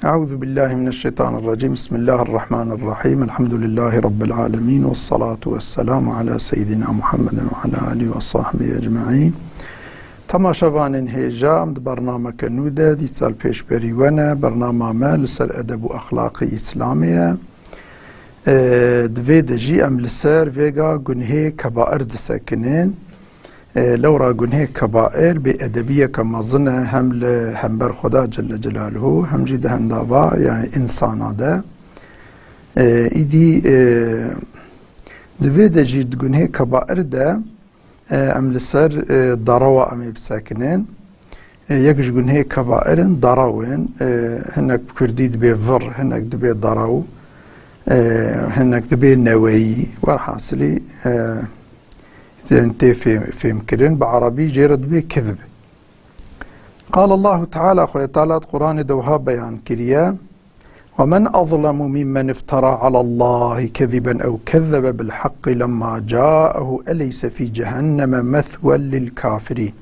أعوذ بالله من الشيطان الرجيم. بسم الله الرحمن الرحيم. الحمد لله رب العالمين، والصلاة والسلام على سيدنا محمد وعلى آله وصحبه أجمعين. تماشاوان هیجا برنامه کنوده دی سال پیش بریونه برنامه ما لسر ادب و اخلاقی اسلامیه دوی دجی ام لسر ویگا گنه کبائر دسکنین لورا گنه کبائر به ادبیه کمازنه هم بر خدا جل جلاله هم جی دهندابا یعنی انسانا ده ایدی دوی دجی گنه کبائر ده ام لسر ضروا ام بساكنين يكش جنهي كبائر ضراوين هناك بكردي دبي فر هناك دبي ضراو هناك دبي نووي والحاصلي انت في مكرين بعربي جيرد بي كذب. قال الله تعالى اخويا تعالى قرآن دوها بيان كريا ومن أظلم ممن افترى على الله كذبا أو كذب بالحق لما جاءه أليس في جهنم مثوى للكافرين.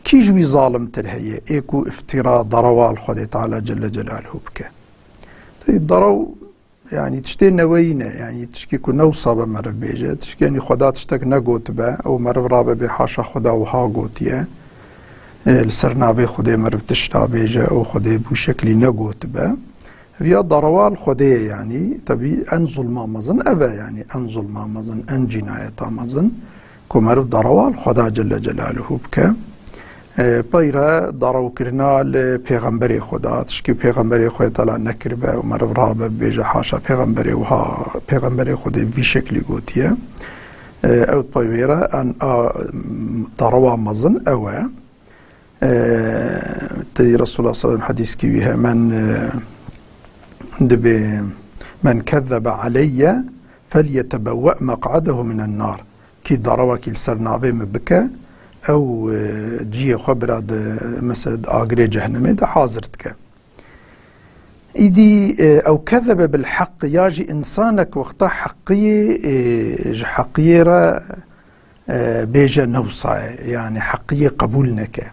كي جوي ظالم ترهي ايكو افتراء ضروا الخدي تعالى جل جلاله بك ضروا يعني تشتي نوينة يعني تشكيكو نوصى بمرف بيجا تشكي يعني خدا تشتك نقوت با او مرف رابا بحاشا خدا وها قوتيه لسرنا بي خدي مرف تشتا بيجا او خدي بو شكلي نقوت با بيا ضروال خدي يعني تبي انزل ما مزن ابا يعني انزل ما مزن ان جناية مزن كو مرف ضروال خدا جل جلاله بك بايرا ضرو كرنا لبيغمبري خدا تشكي بيغمبري خدا طلع نكر با ومرف رابا بيجا حاشا بيغمبري وها بيغمبري خدي في شكلي قوتيه او بايرا ان ضروا مزن اوه تي رسول الله صلى الله عليه وسلم حديث كيوها من كذب علي فليتبوأ مقعده من النار كي ضروا كي السرنابي مبكى او جي خبر مسد اغري جهنم ده حاضرتك ايدي او كذب بالحق ياجي انسانك وقت حقيره بيجا نوصا يعني حقية قبولنك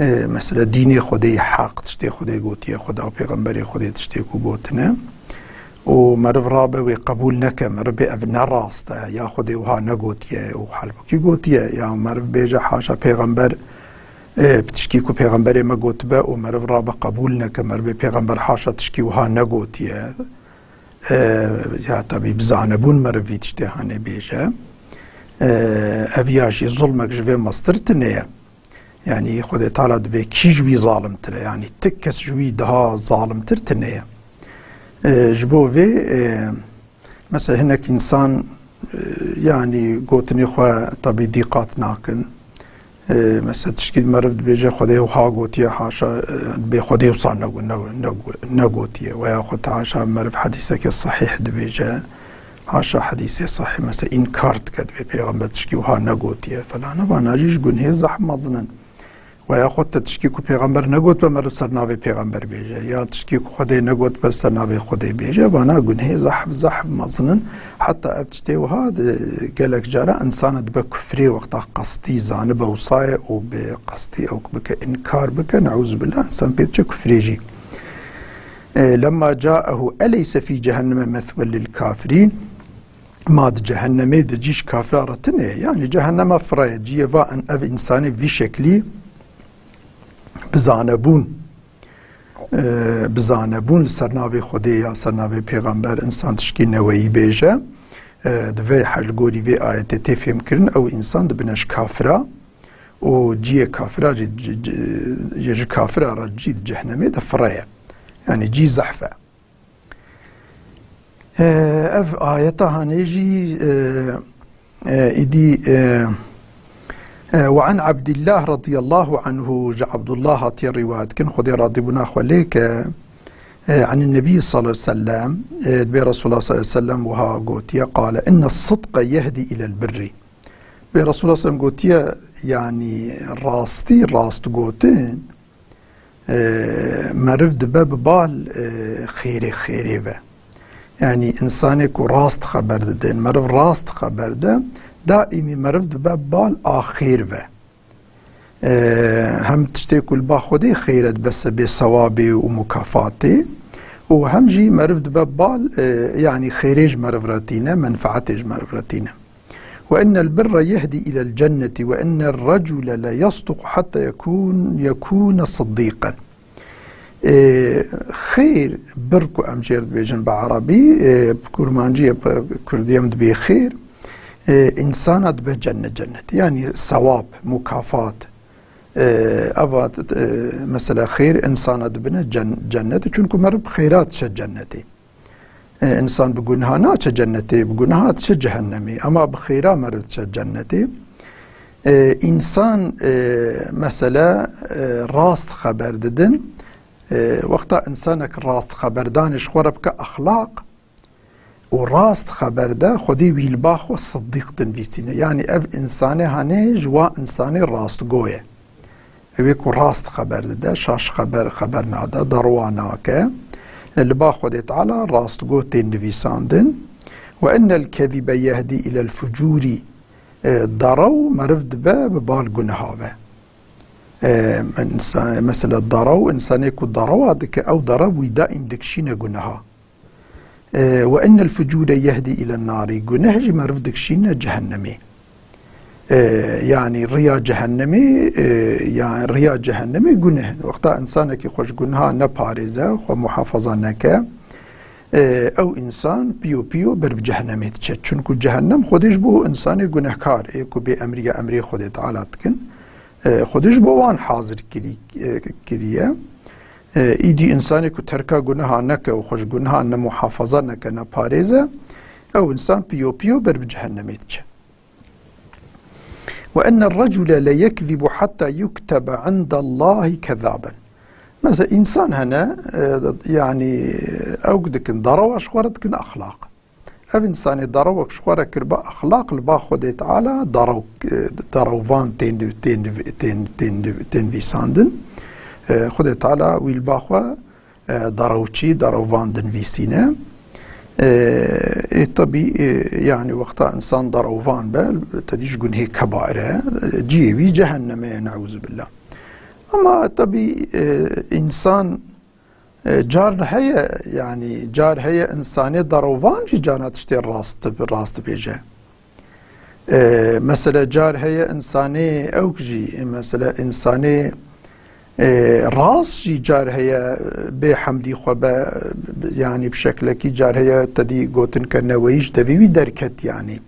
مثلا ديني خدي حق تشتي خدي قوتي خدا و پیغمبري خدي تشتي كو قوتنا و مرف رابه و قبول نك مرف ابن راسته يا خدي وها نقوتي و حلبكي قوتي يا مرف بيجا حاشا پیغمبر بتشكي كو پیغمبري ما قوتبه و مرف رابه قبول نك مرف پیغمبر حاشا تشكي وها نقوتي يا طبي بزعنبون مرف تشتي هاني بيجا أبياجي ظلمك جوي مصدرتنية يعني خدي تعالى دبي كي جوي ظالم ترى يعني تكس جوي دها ظالم ترتنية جبوفي مثلا هناك إنسان يعني قوتني خوا طبي ضيقات ناكن مثلا تشكيل مرض بيجي خدي وها قوتي حاشا بي خدي وصان نقوتي ويا خد حاشا مرض حديثك الصحيح دبيجا حاشا حديثي صحيح مثلا إنكارت كد بيغمبر تشكي وها نقوتيه فلا نبانا جيش قنهي زح مظنن ويا خود تشكي كو بيغمبر نقوت بمرو سرناوي بيغمبر بيجا يا تشكي كو خدي نقوت بر سرناوي خدي بيجا بانا قنهي زح مظنن حتى ابتشتي وهذا قالك جارة انسان دبا كفري وقتا قصتي زانبه وصايا وبقصتي او بك انكار بك نعوذ بالله انسان بيتش كفريجي لما جاءه أليس في جهنم مثوى للكافرين ماد جهنمي دجيش كافرارتنه يعني جهنم فرای جيفا ان اف انساني في شكلي بزانبون سرناوي خدي يا سرناوي پیغمبر انسان تشكي نوي بيجا دوي حلقوري في آيات تفهم كرن او انسان دبنش كافرا و جي كافرا جي كافرا جيد جهنمي ده فرای يعني جي زحفة اف آياتها نيجي إدي وعن عبد الله رضي الله عنه جاء عبد الله هاتي الرواية كن خدي راضي بنا خليك عن النبي صلى الله عليه وسلم بي رسول الله صلى الله عليه وسلم وها قوتيا قال إن الصدق يهدي إلى البر بي رسول الله صلى الله عليه وسلم قوتيا يعني راست قوتين مرف دباب بال خيري به يعني إنساني كو راست خبر دين مرف راست خبر ده دائمي مرف دباب بال آخير به هم تشتيكو الباخودي خيرت بس بصوابي ومكافاتي، وهم جي مرفد ببال يعني خيريج مرفرتينا منفعتيج مرفرتينا. وأن البر يهدي إلى الجنة وأن الرجل لا يصدق حتى يكون صديقا. خير بركو أمجير بيجن بعربي بكرمانجية كرديم دبي خير إنسانات بجنة يعني ثواب مكافات. أباد مثلا خير إنسانات بنا جنة چونكو مرب خيرات شجنتي إنسان بقولها ناتش جنتي بقولها تش جهنمي أما بخيرا مرد جنتي. إنسان مثلا راست خبر ددن وقتا إنسانك راست خبر دانش خورب كأخلاق وراست خبر ده خدي ويلباخ والصديق تنفيسينه يعني أف إنساني هاني جوا إنساني راست قوية ويكو راست خبر ده شاش خبر نادا درواناك اللي باخذ تعالى راست قوتين نفيساندن. وأن الكذب يهدي إلى الفجور ضرو مرفد ببال قنهاوه مثلا ضرو إنسان يكو ضرو أو ضرو دائم دكشين قنها. وأن الفجور يهدي إلى النار قنهج مرفد دكشين جهنمي يعني ريا جهنمي قنه وقتا إنسانك يخش قنها نبارزة ومحافظة نكا أو إنسان بيو برب جهنمي تشت چونكو جهنم خودش بو إنساني قنهكار إيكو أمري خودت تعالى تكن خودش بو وان حاضر كريه إيدي إنساني كو تركا قنها نكا وخش قنها نمحافظة نكا نبارزة أو إنسان بيو برب جهنمي تشت. وأن الرجل لا يكذب حتى يكتب عند الله كذابا. مثلا إنسان هنا يعني أوجدك ضروا شخورتك أخلاق أب إنسان ضروا شخورك ربا أخلاق لبا خد تعالى ضروا فان تين فيساندن خد تعالى ويلباخوا ضروا شي ضروا فان دن فيسينا طبي يعني وقتا إنسان ضروفان بال تديش قن هيك كبائر جيوي جهنم نعوذ بالله. أما طبي إنسان جار هي إنساني ضروفان جي جانات تشتي الراست بيجا مثلا جار هي إنساني أوكجي مثلا إنساني راس جي جار هي بحمدي خبا يعني بشكل كي جار هي تدي قوتن كنويش دبي دركت يعني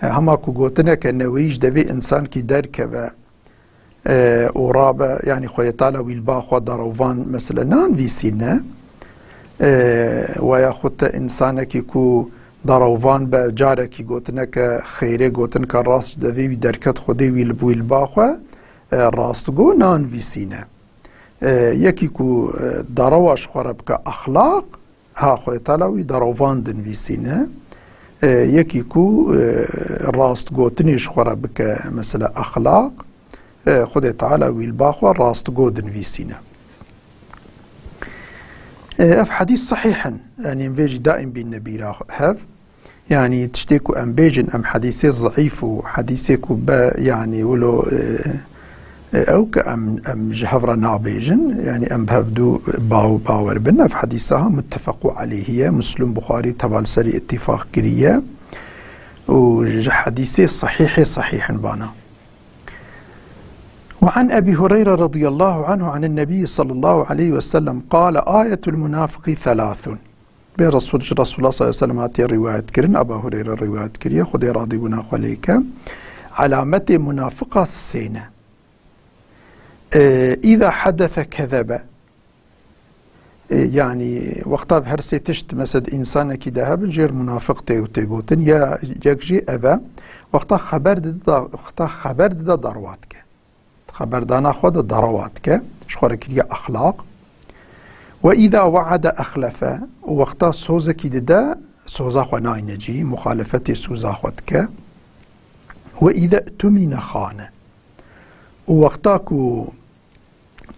هماكو قوتنا كنويش دبي إنسان كي دركبه ورابا يعني خويا تعالى ويلبا خو دروفان مثلا نان في سينا وياخذ إنسانك يكو دروفان بجارك قوتنا كخيري قوتن كراس دبي دركت خدي ويلبا خو راست قو نان في سينا يكيكو دروش خرب كأخلاق ها خوي تلاوي دروفان دن في سينا يكيكو راست قو تنيش خرب كمثلا أخلاق خد تعالى ويلباخو راست قو دن في سينا. اف حديث صحيحا يعني نفيجي دائم بالنبي هاف يعني تشتيكو ام بيجن ام حديثي ضعيف وحديثيكو با يعني ولو أو كأم جهفرة نابيجن يعني أم بهبدو باور بنا في حديثها متفق عليه هي مسلم بخاري تبال سري اتفاق كريه وحديثي صحيح بانا. وعن أبي هريرة رضي الله عنه عن النبي صلى الله عليه وسلم قال آية المنافق ثلاث بين رسول الله صلى الله عليه وسلم هاتي الرواية كرين أبا هريرة الرواية كريه خذي راضي وناخ عليك علامة منافقة السينة إذا حدث كذب يعني وقتها بهرسي تشت مسد إنسانك ذهب الجير منافق تيغوتن يا يكجي أبا وقتها خبر دا ضرواتك خبر دانا خود ضرواتك شخورك يا أخلاق. وإذا وعد أخلف وقتها سوزك دا سوزا خنا نجي مخالفتي سوزا خودك. وإذا اؤتمن خان ووقتاكو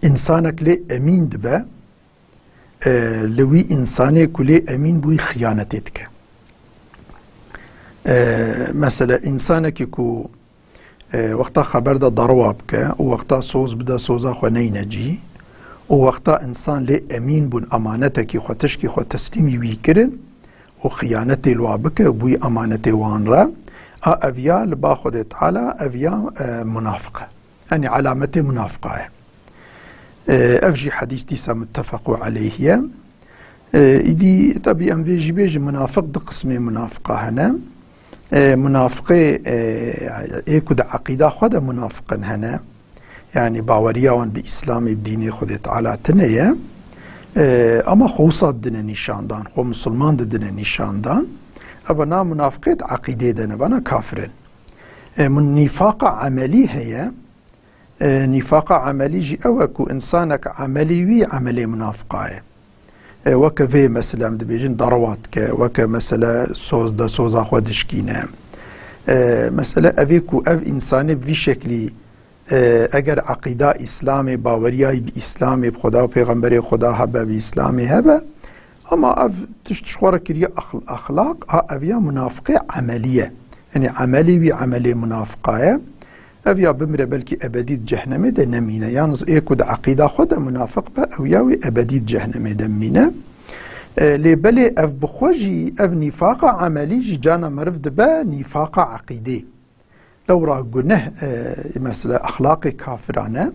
إنسانك لي أمين دبا لوي إنسانك لي أمين بوي خيانتك مثلا إنسانك يكو وقتا خبر دا ضروا بك ووقتا صوز بدا صوزا خو نينجي ووقتا انسان لي امين بون امانتك خو تشكي خو تسليمي ويكرن وخيانتي الوابك بوي امانتي وان را افيا لبا خود تعالى افيا منافقه يعني علامه منافقه افجي حديث ديسا متفق عليه إدي طبي أم فيجي بيجي منافق ده قسمي منافقة هنا منافقة إيكود عقيدة خدا منافقا هنا يعني باورياوان بإسلامي بديني خدا تعالى تنية أما خوصات دنا نشاندان خو مسلمان دنا نشاندان أبنا منافقة عقيدة دنا بنا كافرين من نفاق عملي هي نفاق عملي جي أوكو إنسانك عملي وي عملي منافقة وكفي مثلا دبيجن ضرواتك وك مثلا صوز دا صوزا خودشكينا مثلا افيكو اف انساني في شكلي اگر عقيدة اسلامي باورياي باسلامي بخدا وبيغمبري خدا هبا باسلامي هبا اما اف تشتشخورا كريا اخلاق افيا منافقة عملية يعني عملي وعملي منافقة افيا بمرة بلكي ابديت جهنم ده نمينة يانز ايكو دا عقيدة خدا منافق با او ياوي ابديت جهنم ده مينة لبلي اف بخوجي اف نفاق عملي جي جانا مرف دبا نفاق عقيدي لو را قنه مثلا اخلاقي كافرانة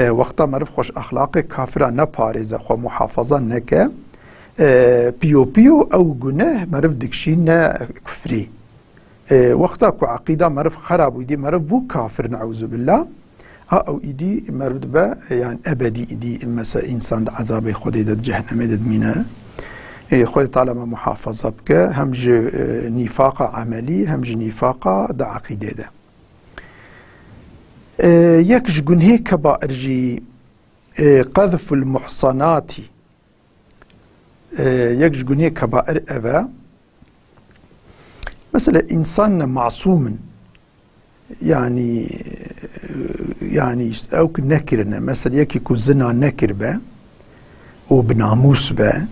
وقتا مرف خوش اخلاقي كافرانة باريزة خو محافظة نكا بيو بيو او قنه مرف دكشين كفري وقتا كو عقيدة مرف خراب ويدي مرف بو كافر نعوذ بالله او ايدي مرف دبا يعني ابدي ايدي مثلا انسان عذاب خودي دد جهنم دد مينا خودي طالما محافظة بك همج نفاق عملي همج نفاق دا عقيدة ده يكش جنهي كبائر جي قذف المحصنات يكش جنهي كبائر أبا مثلا إنسان معصوم يعني أو نكرنا مثلا يكي كزنا نكر با وبناموس با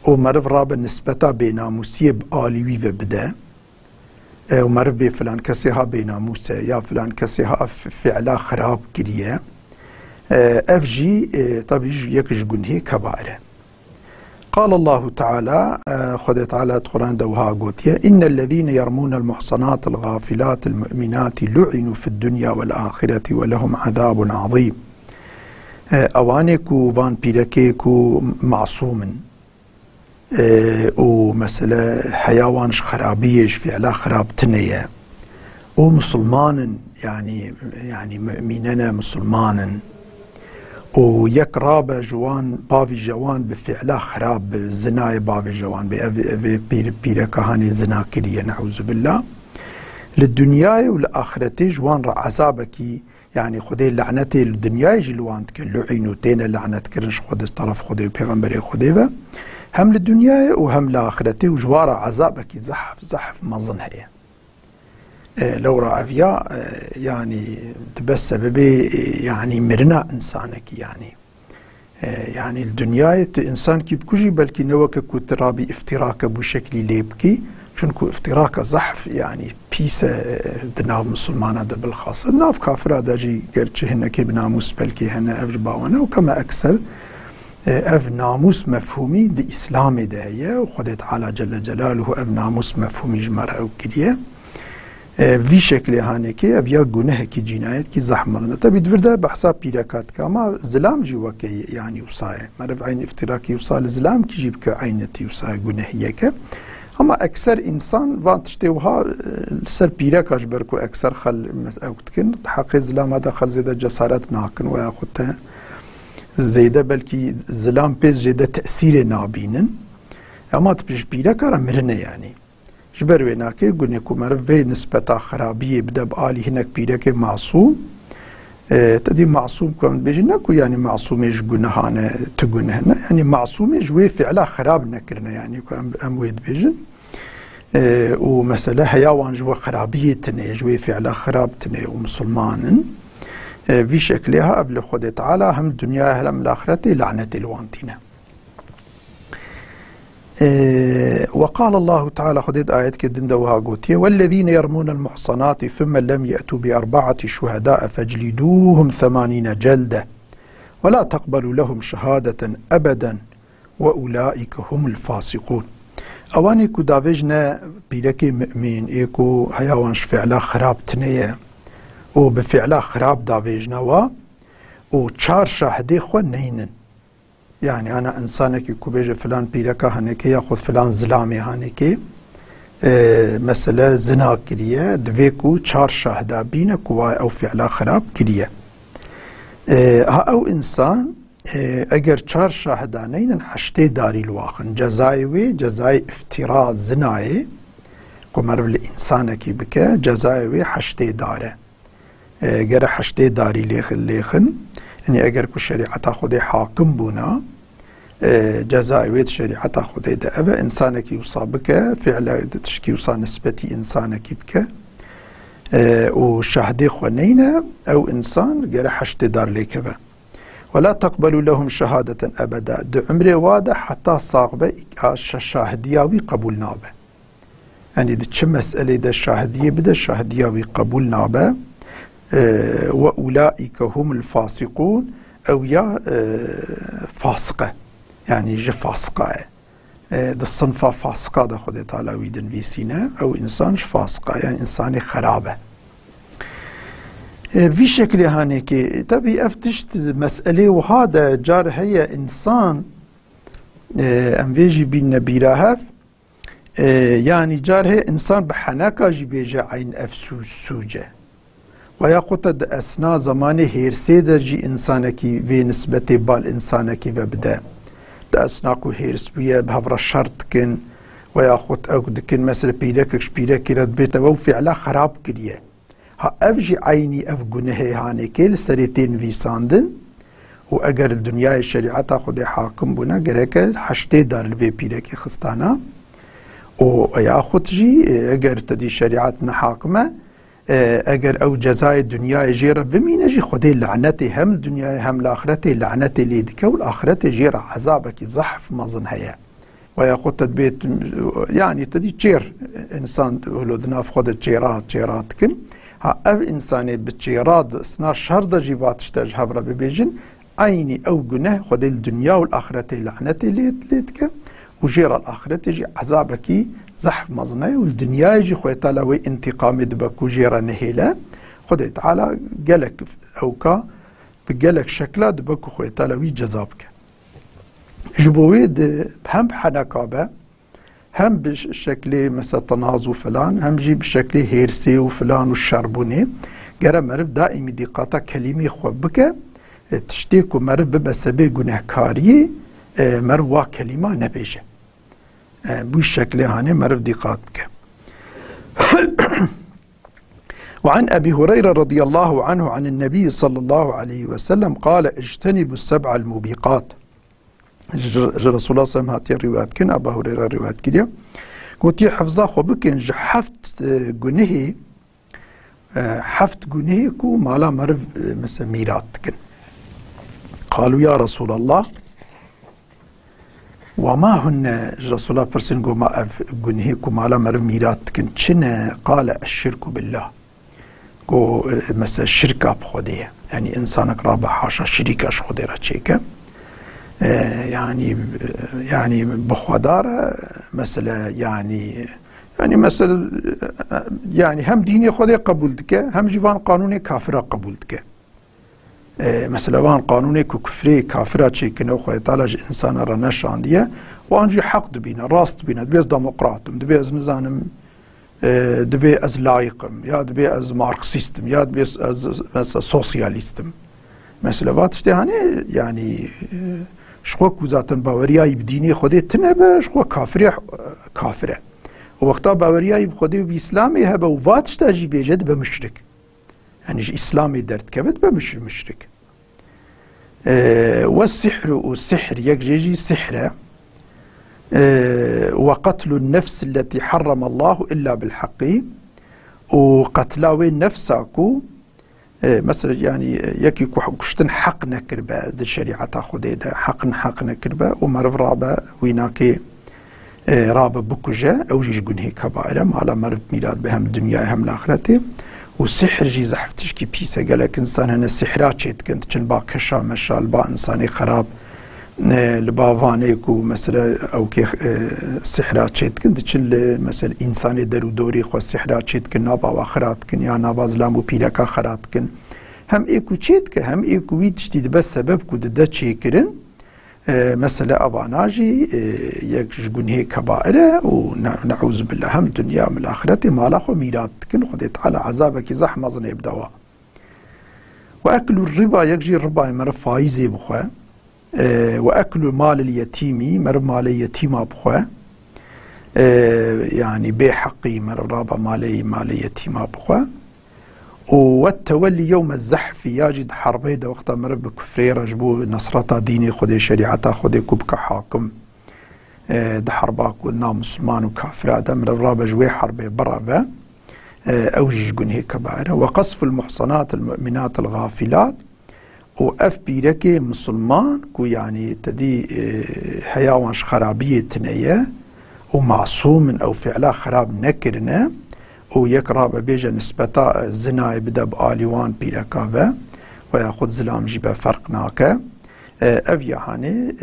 ومرف رابا نسبتا بناموسية بآليوي وبدا ومرف بفلان كسيها بناموسة يا فلان كسيها فعلا خراب كريا أفجي طبيج يكش جنهي كبائره قال الله تعالى خذ تعالى القرآن دوها قوتيا إن الذين يرمون المحصنات الغافلات المؤمنات لعنوا في الدنيا والآخرة ولهم عذاب عظيم أوانيكو فان بيركيكو معصوم ومثلا حيوانش خرابيش فعلا خراب تنية ومسلمان يعني مؤمننا مسلمان ويك رابا جوان بافي جوان بفعلا خراب زناي بافي جوان بيرا كهاني زنا كريه نعوذ بالله للدنيا والآخرة جوان را عذابكي يعني خدي لعنتي للدنيا جلوان لعينو تينا لعنت كرنش خدي طرف خدي وبيغمبري خدي هم للدنيا وهم لآخرة وجوارا عذابكي زحف ما ظن هي لو رأى فيها يعني بس سببي يعني مرنا إنسانك يعني الدنيا إنسان كي بكوجي بلكي نوك كترابي افتراك بشكل ليبكي شنكو افتراك زحف يعني بيسا دناف مسلمانة دا بالخاصة ناف كافرة دا جي قرتش هنا كي بناموس بلكي هنا أفرباوانا وكما أكثر اف ناموس مفهومي دي إسلامي دا هي وخد تعالى جل جلاله اف ناموس مفهومي جمرة أو كريه في شكل هانكي ابيا جنه كي جنايت كي زحمه تبي تفردا بحساب بيركات كما زلام جي وكي يعني وصاي مرف عين افتراكي وصال زلام كي جيب كعينتي وصاي جنه هيك اما اكثر انسان فانتشتوها سر بيركاش بركو اكثر خل اوتكن حق زلام هذا خل زيد جسارات ناكن وياخذها زيده بلكي زلام بيز جده تاثير نابينن اما تبيش بيركا مرنه يعني جبر ويناكي قلنا كمرف في نسبة خرابية بدا بآلي هناك بيرك معصوم تدي معصوم كم بيجناكو يعني معصوميش قلنا تقولنا يعني معصوميش وي فعلا خراب نكرنا يعني كم أمويد بيجن ومثلا حيوان جوا خرابية تني جوي فعلا خراب تني ومسلمان في شكلها قبل خد تعالى هم الدنيا هم الآخرة لعنة الوانتنا وقال الله تعالى خديد آيات كدن دوها قوتي والذين يرمون المحصنات ثم لم يأتوا بأربعة شهداء فاجلدوهم 80 جلدة ولا تقبلوا لهم شهادة أبدا وأولئك هم الفاسقون. اوانی کو داویجنا بیرکی مؤمن ایکو حیوانش فعلا خراب تنیه و به فعلا خراب داویجنا و چار شاهده خو نینن. يعني أنا إنسانك كوبيج فلان بيركا هنيكي ياخذ فلان زلامي هنيكي مثلا زنا كريه دفيكو چار شاهده بينا كوا أو فعلا خراب كريه أو إنسان اگر چار شاهدانین حشته داری الواخن جزای وی جزای افتراء زنای قمر الانسان کی بکه جزای وی حشته داره اگر حشته داری لیخن یعنی اگر کو شریعت خود حاکم بونا جزای وی شریعت خود ده ابا انسان کی وصابکه فعل تشکی وصا نسبتی انسان کی بکه و شهده خونینا او انسان اگر حشته دار لیکه ولا تقبلوا لهم شهادة أبدا دو عمري واضح حتى صاغبة الشاهدية قبول نابه يعني دي چه مسألة دا الشاهدية بدا الشاهدية قبول نابه وأولئك هم الفاسقون أو يا فاسقة يعني جي فاسقة دا الصنفة فاسقة دا خده تعالى ويدن فيسينا أو إنسان فاسقة يعني إنسان خرابة في شكل هانيكي تبي افتشت مسألة وهذا جار هي إنسان أمفيجي بين بيراهف يعني جار هي إنسان بحناكا جي بيجا عين أفسوس سوجة ويقود أثناء زمان هيرسي درجي إنسانكي في نسبة بالإنسانكي وبدا أثناء هيرس بيا بهفر الشرط كن وياخد أقد كن مثلا بيركش بيركي رد بيتا وفعلا خراب كريه ها افجي عيني اف گناه هانيكي لسريتين فيساندن و اگر الدنيا الشريعة خود حاكم بنا گرك حشته دار الوي بيركي خستانا و ياخد جي اگر تدي شريعة حاكمة اگر او جزاء الدنيا جيرا بمين جي خده لعنتي هم الدنيا هم الاخرتي لعنتي ليدك والاخرتي جيرا عذابك زحف مظن هيا وياخد تدبيت يعني تدي تشير انسان ولدنا في خود تشيرات كن ها اف انساني بتشيراد اسنا شرد جيبات اشتاج هفرا ببيجن عيني او گناه خد الدنيا والاخرة لعنتي ليتك وجير الاخرة جي عذابكي زحف مظنه والدنيا يجي خويتا لوي انتقام دبك وجير نهيلا خد تعالى قالك اوكا بقالك شكلا دبك خويتا لوي جزابك جبويد هم بحنكابه هم بشكل مثلا تنازو فلان هم جي بشكل هيرسي وفلان والشربوني قرا مرب دائما دقاتا كلمة خوبك تشتيكو مرب بسبب گناهكاري مرب وا كلمة نبيجه بو الشكل هاني مرب دقات بك وعن أبي هريرة رضي الله عنه عن النبي صلى الله عليه وسلم قال اجتنبوا السبع الموبقات رسول الله صلى الله عليه وسلم روايات كن أبا هريرة روايات كده قلت حفظا خو بكن حفت جنيه حفت جنيه كو مالا مرف مثلا ميرات كن قالوا يا رسول الله وما هن رسول الله برسن قو ما جنيه كو مالا مرف ميرات كن چنه قال الشرك بالله قو مثلا شركة بخوديه يعني إنسانك رابع حاشا شريكاش خوديه راتشيكا يعني بخودارة مثلا يعني مثلا يعني هم ديني خودي قبولتك هم جيفان قانوني كافرة قبولتك مثلا وان قانوني كفري كافرة شيء كنو خوي طالج انسان را نشانديه وانجي حق دبينا راست بينا دبيز ديمقراطم دبيز نزانم دبي از لايقم يا دبي از ماركسيستم يا دبي از مثلا سوسياليستم مثلا واتشتي هاني يعني شخو كوزاتن باورياي بديني خودي تنبه شخو كافره ووقتا باورياي بخودي وبإسلامي هبه وفاتش تاجي بيجد بمشرك يعني إسلامي درد كبد بمشرك والسحر والسحر يجري سحره وقتل النفس التي حرم الله إلا بالحق وقتلاوي نفسكو مثلا يعني يكي كشتن حق نكربا د الشريعة خودي ده حق نكربا ومرف رابا ويناكي راب بكجة أو جيش جنهي كبائرة مالا مرف ميلاد بهم الدنيا هم الآخرة والسحر جي زحفتش كي بيسا قالك إنسان هنا السحرات شيت كنت كن با كشا مشال با إنساني خراب لبافانيكو مثلا أو كي السحرات شيت كنت كن مثلا إنساني درو دوري خو السحرات شيت كن نابا وآخرات كن يا نابا زلامو بيلكا خرات كن هم إيكو شيت كن هم إيكو ويتشتيد بس سبب كو ددا تشيكرن مثلا أباناجي يكش جنهي كبائرة ونعوذ بالله هم الدنيا من الآخرة ما لا خو ميلاد كن خديت على عذابك زحمة ظن يبدوا وأكل الربا يجي الربا مر فايزي بخوا وأكل مال اليتيم مر مال اليتيم بخوا يعني بحقي مر رابا مال اليتيم بخوا والتولي يوم الزحف يجد حربي ده وقت مر بكفري رجبو نصرتا ديني خدي شريعتا خدي كوبك حاكم ده حرباك والنا مسلمان وكافر ده مر الرابا جوي حربي برابا أوجج جنهي كبائر وقصف المحصنات المؤمنات الغافلات وأف بيركي مسلمان كو يعني تدي حيوانش خرابية تنية ومعصوم أو فعلا خراب نكرنا ويقرأ بيجا نسبة الزنا يبدأ بآليوان بيركابة ويأخذ زلام جيبا فرقناك أفيا هاني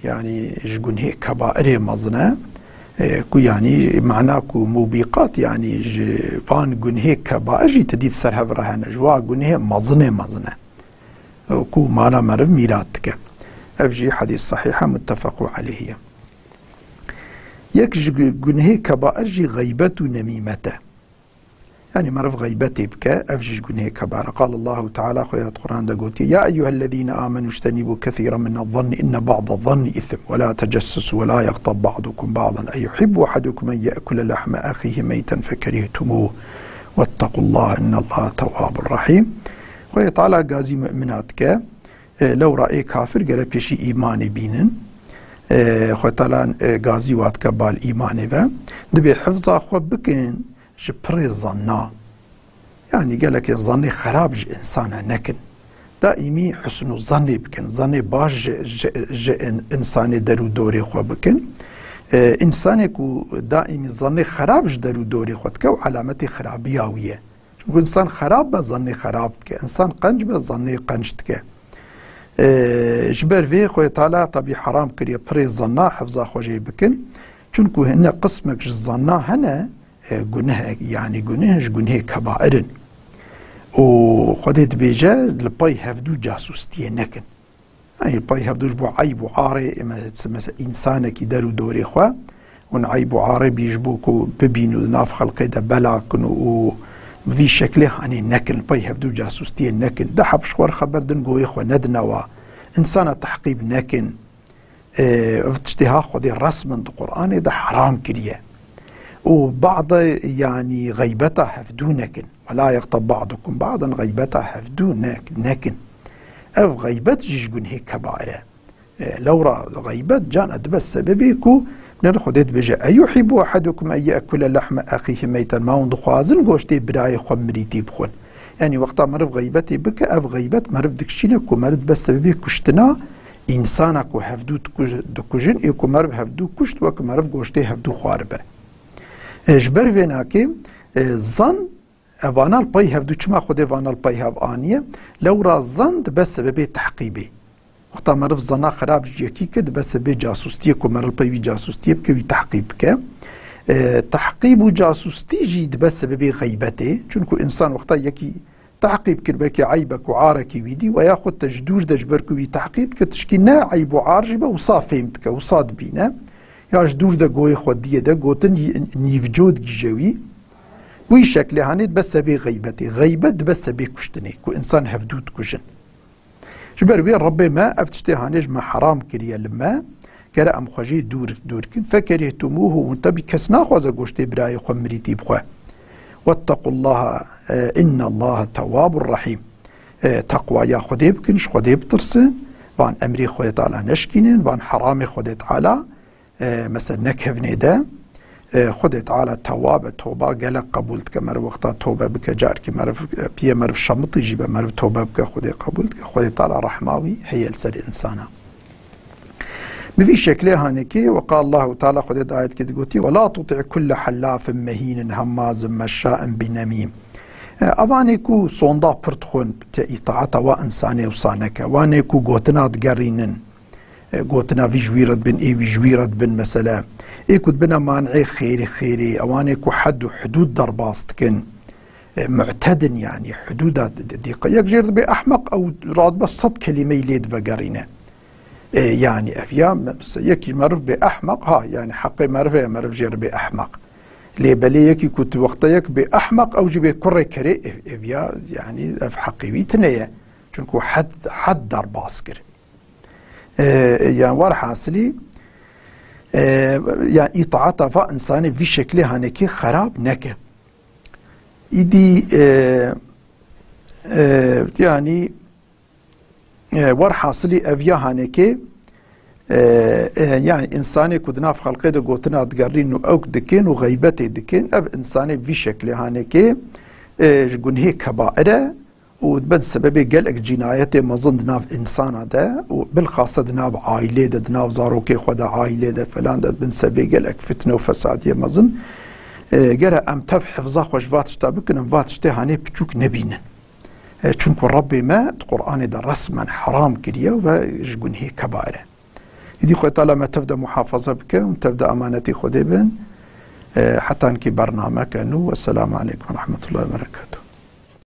يعني جنهي هيك كبائر مزنة كو يعني معناكو موبقات يعني فان جنهي كبائر جي تديد سرها برهانا جوا جنهي مزنة كو مالا مرم ميلاتك أفجي حديث صحيحة متفق عليه يك جنهي كبائر جي غيبة نميمته يعني مرف غيبتي بك أفجج جنهي كبار قال الله تعالى خيات القرآن دا قلت يا أيها الذين آمنوا اجتنبوا كثيرا من الظن إن بعض الظن إثم ولا تجسسوا ولا يغتب بعضكم بعضا أيحب أحدكم أن يأكل لحم أخيه ميتا فكرهتموه واتقوا الله إن الله تواب رحيم خيات على قازي مؤمناتك لو رأي كافر قال بيشي إيماني بينن خيات على قازي واتك بالإيماني با دبي حفظا خو بكن جبري الظنا يعني قال لك الظن خراب إنسانا نكن دائمي حسن الظن بكن ظن باش إنسان درو دوري خو بكن إنسانك دائمي الظن خراب درو دوري خو تكو علامة خرابياوية إنسان خراب بظن خرابتك إنسان قنج بظن قنجتك جبر في خوي تعالى طبي حرام كريا بري الظنا حفظا خوجي بكن چونكو هنا قسمك الظنا هنا جنه يعني جنه كبائر وخدت بيجا الباي هفدو جاسوستي نكن يعني الباي هفدوش بو عيب وعاري مثلا إنسانك يدارو دوري خوا ونعيب وعاري بيجبوكو ببينو ناف خلقي دا بلاكن وفي شكله يعني نكن الباي هفدو جاسوستي نكن ده حبش خور خبر دن قوي خوا ندنوا إنسان تحقيب نكن افتشتها خدي رسم القرآن ده حرام كريه وبعض يعني غيبته هفدونكن ولا يغتب بعضكم بعضا غيبته هفدونكن أو غيبت جيجون هيك كبائرة لو رأى غيبت جانت بس سببيكو من الخديد بجاء أيحب أحدكم أن يأكل لحم أخيه ميتا ما وندخوازن قوشتي براي خمريتي بخون يعني وقتا مرف غيبتي بك أو غيبت مرف دكشينك ومرد بس سببيكو كشتنا إنسانك وهفدو دكوجن إيكو مرف هفدو كشت وك مرف قوشتي هفدو خواربه اجبر ویناکه زن اوانال پای هفدو چما خود اوانال پای هف آنیه لو را زن بس سبب تحقیبه وقتا مرف زنا خراب جیکی که بس سبب جاسوستیه که مرل پای جاسوستیه بکوی تحقیب که تحقیب و جاسوستی جید بس سبب غیبته چونکو انسان وقتا یکی تحقیب کرد بکی عیبک و عارکی ویدی و یا خود تجدور دجبر کوی تحقیب که تشکی نه عیب و عار جیبه و صا فهمت که و صاد بینه یاش دور ده گوی خودیه ده گوتن نیفجود گیجوی وی شکل هانید بس بی غیبتی غیبت بس بی کشتنی کو انسان هفدود کشن جبر بی ربی ما افتشتی هانیج ما حرام کریه لما کره ام خوشی دور کن فکرهتموه و انتبی کس ناخوازه گوشتی برای خو مریتی بخواه واتقوا الله ان الله تواب الرحیم تقوى یا خودی بکنش خودی بترسن وان امری خودی تعالی نشکینن وان حرام خودی تعالی مثلا نكهفني ده خد تعالى توبة قال قبولت كمر وقتا توبة بك جارك مرف بيه مرف شمط يجيب مرف توبة بك خد قبولت خد تعالى رحماوي هي السر إنسانا بفي شكلها هنكي. وقال الله تعالى خدت آية كده قلتي ولا تطع كل حلاف مهين هماز مشاء بنميم. أوانيكو صوندا برتخون إطاعتا وإنساني وصانك وانيكو قوتنا تقرينن قوتنا في جويرت بن في جويرت بن مثلا كنت بنا مانعي خيري أوانيكو حد حدود درباستكن معتدن يعني حدودات دقيقة يجرد بأحمق أو راد بس صد كلمة ليد فقرينه يعني أفيا يكي مرف بأحمق ها يعني حقي مرف جير بأحمق لي بلي يكي كنت وقتيك بأحمق أو جيبه كرة كري أفيا يعني أف حقي ويتنية چونكو حد در باسكر يعني ورحاصلي يعني إطاعتا فإنساني في شكل هانكي خراب نكه إدي يعني ورحاصلي أفيا هانكي يعني إنساني كدنا في خلقه ده قوتنا تقرين أوك دكين وغيبته دكين أب إنساني في شكل هانكي جون هيك كبائرة وتبد سببي قلق جنايته مظن دناف إنسان ده وبالخاصة دناف عائلة ده دناف زاروكي خدا عائلة ده فلان ده بن سببي قلق فتنة وفسادية مظن جرى أم تف حفظه خوش فاتشتا بكن أم فاتشتا هاني بچوك نبينا چونك ربي ما القرآن ده رسما حرام كريا وجون هي كبائره يدي خوي تعالى ما تبدأ محافظة بك وتبدأ أمانتي خدي بن حتى أنك برنامج والسلام عليكم ورحمة الله وبركاته.